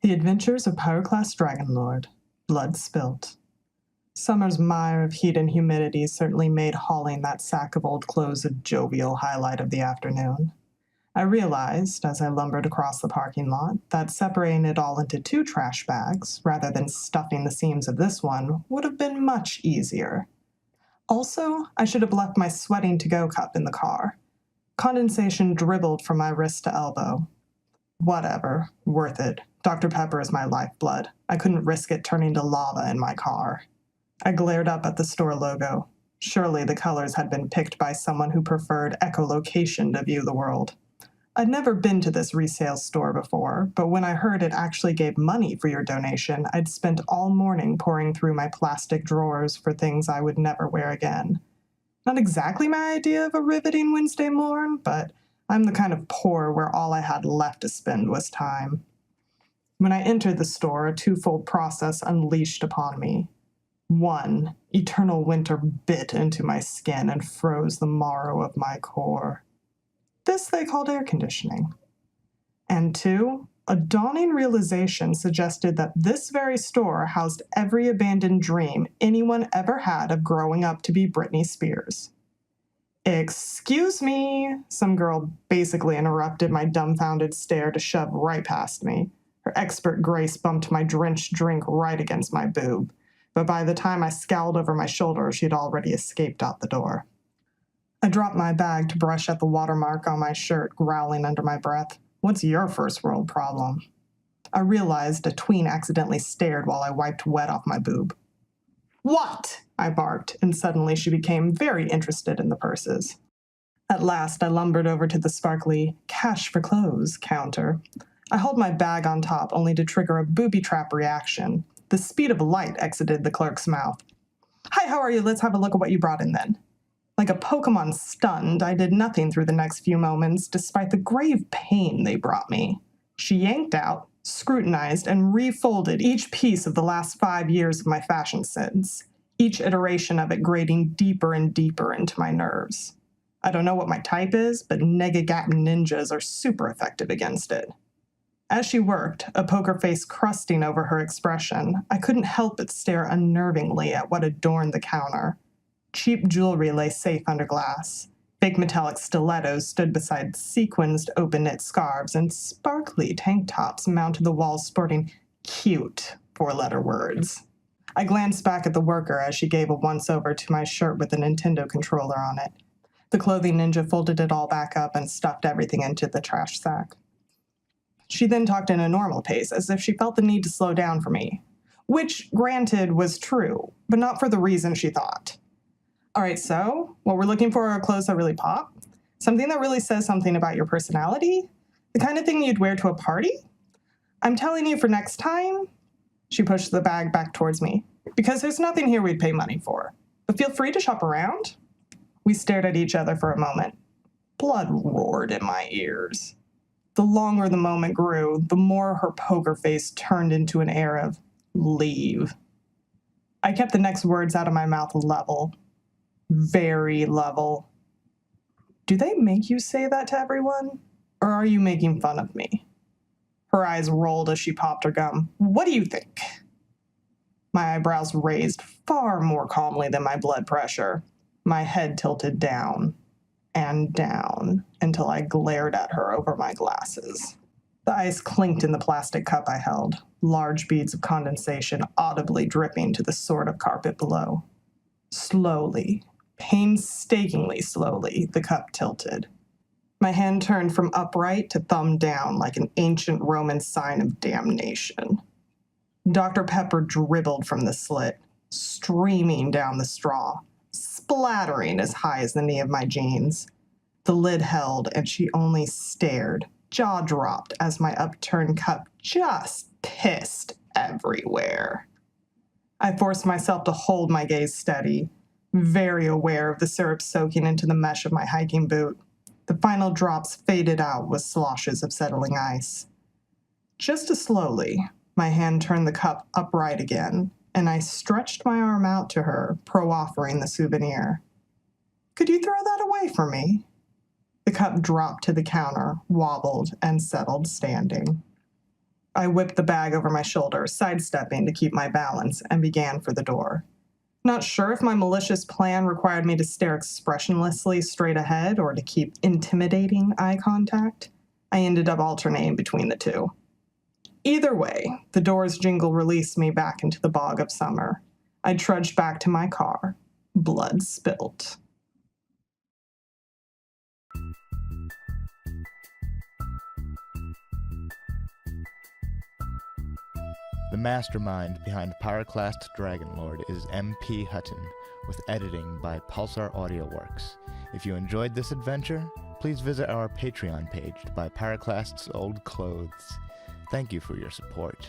The Adventures of Pyroclast Dragonlord, Blood Spilt. Summer's mire of heat and humidity certainly made hauling that sack of old clothes a jovial highlight of the afternoon. I realized, as I lumbered across the parking lot, that separating it all into two trash bags, rather than stuffing the seams of this one, would have been much easier. Also, I should have left my sweating to-go cup in the car. Condensation dribbled from my wrist to elbow. Whatever, worth it. Dr. Pepper is my lifeblood. I couldn't risk it turning to lava in my car. I glared up at the store logo. Surely the colors had been picked by someone who preferred echolocation to view the world. I'd never been to this resale store before, but when I heard it actually gave money for your donation, I'd spent all morning poring through my plastic drawers for things I would never wear again. Not exactly my idea of a riveting Wednesday morn, but I'm the kind of poor where all I had left to spend was time. When I entered the store, a twofold process unleashed upon me. One, eternal winter bit into my skin and froze the marrow of my core. This they called air conditioning. And two, a dawning realization suggested that this very store housed every abandoned dream anyone ever had of growing up to be Britney Spears. "Excuse me," some girl basically interrupted my dumbfounded stare to shove right past me. Her expert grace bumped my drenched drink right against my boob, but by the time I scowled over my shoulder, she'd already escaped out the door. I dropped my bag to brush at the watermark on my shirt, growling under my breath, "What's your first world problem?" I realized a tween accidentally stared while I wiped wet off my boob. "What?" I barked, and suddenly she became very interested in the purses. At last, I lumbered over to the sparkly "cash for clothes" counter. I hauled my bag on top only to trigger a booby trap reaction. The speed of light exited the clerk's mouth. "Hi, how are you? Let's have a look at what you brought in then." Like a Pokemon stunned, I did nothing through the next few moments, despite the grave pain they brought me. She yanked out, scrutinized, and refolded each piece of the last 5 years of my fashion sense, each iteration of it grating deeper and deeper into my nerves. I don't know what my type is, but Negagatn ninjas are super effective against it. As she worked, a poker face crusting over her expression, I couldn't help but stare unnervingly at what adorned the counter. Cheap jewelry lay safe under glass. Fake metallic stilettos stood beside sequenced open-knit scarves, and sparkly tank tops mounted the walls sporting cute four-letter words. I glanced back at the worker as she gave a once-over to my shirt with a Nintendo controller on it. The clothing ninja folded it all back up and stuffed everything into the trash sack. She then talked in a normal pace, as if she felt the need to slow down for me. Which, granted, was true, but not for the reason she thought. "All right, so what we're looking for are clothes that really pop? Something that really says something about your personality? The kind of thing you'd wear to a party? I'm telling you for next time," she pushed the bag back towards me, "because there's nothing here we'd pay money for. But feel free to shop around." We stared at each other for a moment. Blood roared in my ears. The longer the moment grew, the more her poker face turned into an air of leave. I kept the next words out of my mouth level. Very level. "Do they make you say that to everyone? Or are you making fun of me?" Her eyes rolled as she popped her gum. "What do you think?" My eyebrows raised far more calmly than my blood pressure. My head tilted down and down until I glared at her over my glasses. The ice clinked in the plastic cup I held, large beads of condensation audibly dripping to the sort of carpet below. Slowly, painstakingly slowly, the cup tilted. My hand turned from upright to thumb down like an ancient Roman sign of damnation. Dr. Pepper dribbled from the slit, streaming down the straw, splattering as high as the knee of my jeans. The lid held, and she only stared, jaw dropped, as my upturned cup just pissed everywhere. I forced myself to hold my gaze steady, very aware of the syrup soaking into the mesh of my hiking boot. The final drops faded out with sloshes of settling ice. Just as slowly, my hand turned the cup upright again, and I stretched my arm out to her, pro-offering the souvenir. "Could you throw that away for me?" The cup dropped to the counter, wobbled, and settled standing. I whipped the bag over my shoulder, sidestepping to keep my balance, and began for the door. Not sure if my malicious plan required me to stare expressionlessly straight ahead or to keep intimidating eye contact. I ended up alternating between the two. Either way, the door's jingle released me back into the bog of summer. I trudged back to my car, blood spilt. The mastermind behind Pyroclast Dragonlord is MP Hutton, with editing by Pulsar AudioWorks. If you enjoyed this adventure, please visit our Patreon page to buy Pyroclast's old clothes. Thank you for your support.